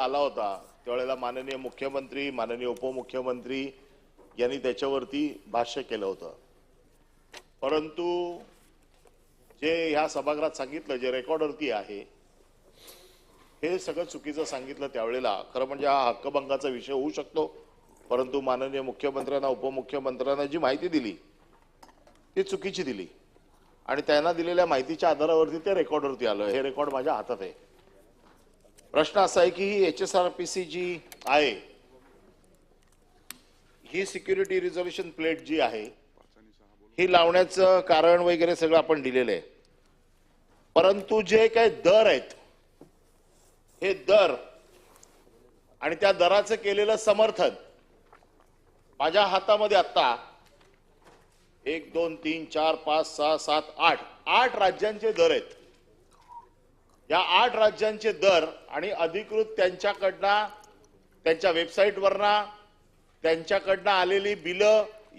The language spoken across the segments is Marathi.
आला होता त्यावेळेला माननीय मुख्यमंत्री माननीय उपमुख्यमंत्री यांनी त्याच्यावरती भाष्य केलं होतं। परंतु जे ह्या सभागृहात सांगितलं जे रेकॉर्डवरती आहे हे सगळं चुकीचं सांगितलं त्यावेळेला। खरं म्हणजे हा हक्कभंगाचा विषय होऊ शकतो, परंतु माननीय मुख्यमंत्र्यांना उपमुख्यमंत्र्यांना जी माहिती दिली ती चुकीची दिली आणि त्यांना दिलेल्या माहितीच्या आधारावरती ते रेकॉर्डवरती आलं। हे रेकॉर्ड माझ्या हातात आहे। प्रश्न असा आहे की ही HSRPC जी आहे ही सिक्युरिटी रिझोल्यूशन प्लेट जी आहे ही लावण्याचं कारण वगैरे सगळं आपण दिलेलं आहे, परंतु जे काही दर आहेत हे दर आणि त्या दराचं केलेलं समर्थन माझ्या हातामध्ये आता 1 2 3 4 5 6 7 8 राज्यांचे दर आहेत। या 8 राज्यांचे दर आणि अधिकृत त्यांच्याकडनं त्यांच्या वेबसाईटवरनं त्यांच्याकडनं आलेली बिल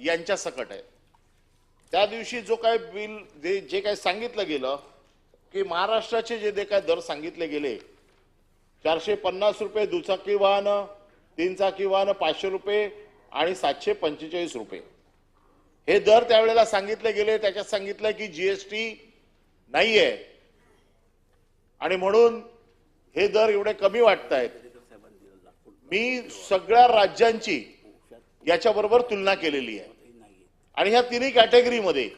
यांच्या सकट आहे। त्या दिवशी जो काय बिल जे काय सांगितलं गेलं की महाराष्ट्राचे जे काय दर सांगितले गेले 450 रुपये दुचाकी वाहन, 3 चाकी वाहन 500 रुपये आणि 745 रुपये हे दर त्यावेळेला सांगितले गेले। त्याच्यात सांगितलं की जीएसटी नाहीये आणि म्हणून हे दर एवढे कमी वाटतायत। मी सगळ्या राज्यांची याच्याबरोबर तुलना केलेली आहे आणि ह्या तिन्ही कॅटेगरीमध्ये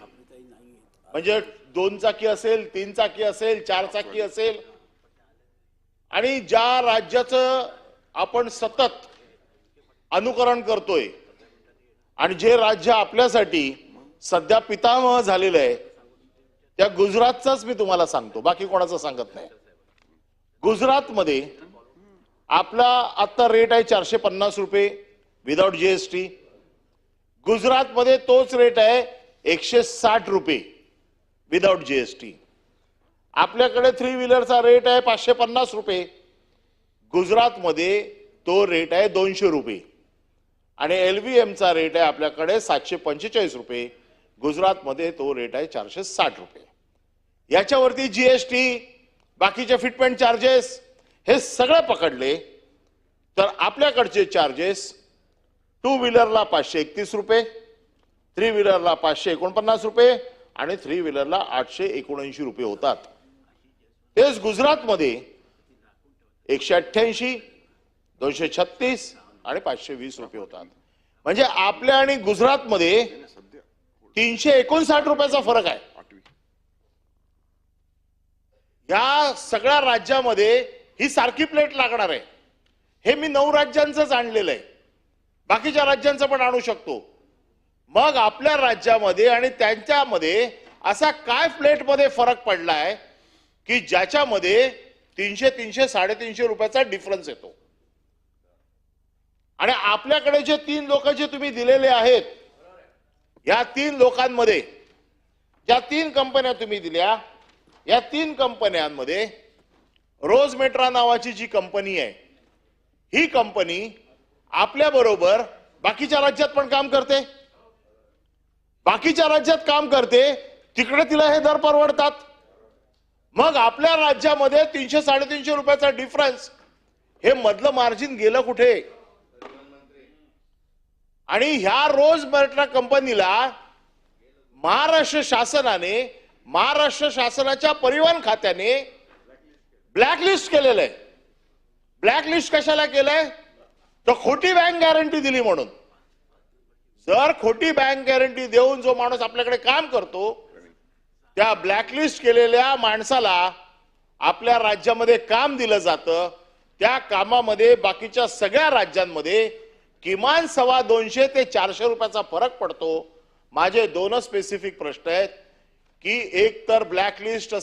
म्हणजे 2 चाकी असेल, 3 चाकी असेल, 4 चाकी असेल आणि ज्या राज्याचं आपण सतत अनुकरण करतोय आणि जे राज्य आपल्यासाठी सध्या पितामह झालेलं आहे त्या गुजरातचाच मी तुम्हाला सांगतो, बाकी कोणाचं सांगत नाही। गुजरातमध्ये आपला आता रेट आहे 450 रुपये विदाउट जीएसटी। गुजरातमध्ये तोच रेट आहे 160 रुपये विदाउट जीएसटी। आपल्याकडे 3 व्हीलरचा रेट आहे 550 रुपये, गुजरातमध्ये तो रेट आहे 200 रुपये आणि LVMचा रेट आहे आपल्याकडे 745 रुपये, गुजरातमध्ये तो रेट आहे 460 रुपये। याच्यावरती जीएसटी बाकीचे फिटमेंट चार्जेस हे सगळे पकडले तर आपल्याकडचे चार्जेस 2 व्हीलरला 531 रुपये, 3 व्हीलरला 549 रुपये आणि 3 व्हीलरला 879 रुपये होतात। तेच गुजरातमध्ये 188, 236 आणि 520 रुपये होतात। म्हणजे आपल्या आणि गुजरातमध्ये 359 रुपयाचा फरक आहे। या सगळ्या राज्यामध्ये ही सारखी प्लेट लागणार आहे। हे मी 9 राज्यांचंच आणलेलं आहे, बाकीच्या राज्यांचं पण आणू शकतो। मग आपल्या राज्यामध्ये आणि त्यांच्यामध्ये असा काय प्लेटमध्ये फरक पडलाय की ज्याच्यामध्ये 300, 300, 350 रुपयाचा डिफरन्स येतो। आणि आपल्याकडे जे 3 लोक जे तुम्ही दिलेले आहेत या 3 लोकांमध्ये ज्या 3 कंपन्या तुम्ही दिल्या या 3 कंपन्यांमध्ये रोजमेट्रा नावाची जी कंपनी आहे ही कंपनी आपल्या बरोबर बाकीच्या राज्यात पण काम करते, बाकीच्या राज्यात काम करते, तिकडे तिला हे दर परवडतात। मग आपल्या राज्यामध्ये 300, 350 रुपयाचा डिफरन्स हे मधलं मार्जिन गेलं कुठे? आणि ह्या रोजमेट्रा कंपनीला महाराष्ट्र शासनाने महाराष्ट्र शासनाच्या परिवहन खात्याने ब्लॅकलिस्ट केलेलं आहे। ब्लॅकलिस्ट कशाला केलंय? तर खोटी बँक गॅरंटी दिली म्हणून। जर खोटी बँक गॅरंटी देऊन जो माणूस आपल्याकडे काम करतो त्या ब्लॅकलिस्ट केलेल्या माणसाला आपल्या राज्यामध्ये काम दिलं जातं, त्या कामामध्ये बाकीच्या सगळ्या राज्यांमध्ये किमान 250 ते 400 रुपयाचा फरक पडतो। माझे 2 स्पेसिफिक प्रश्न आहेत की एक तर ब्लॅकलिस्ट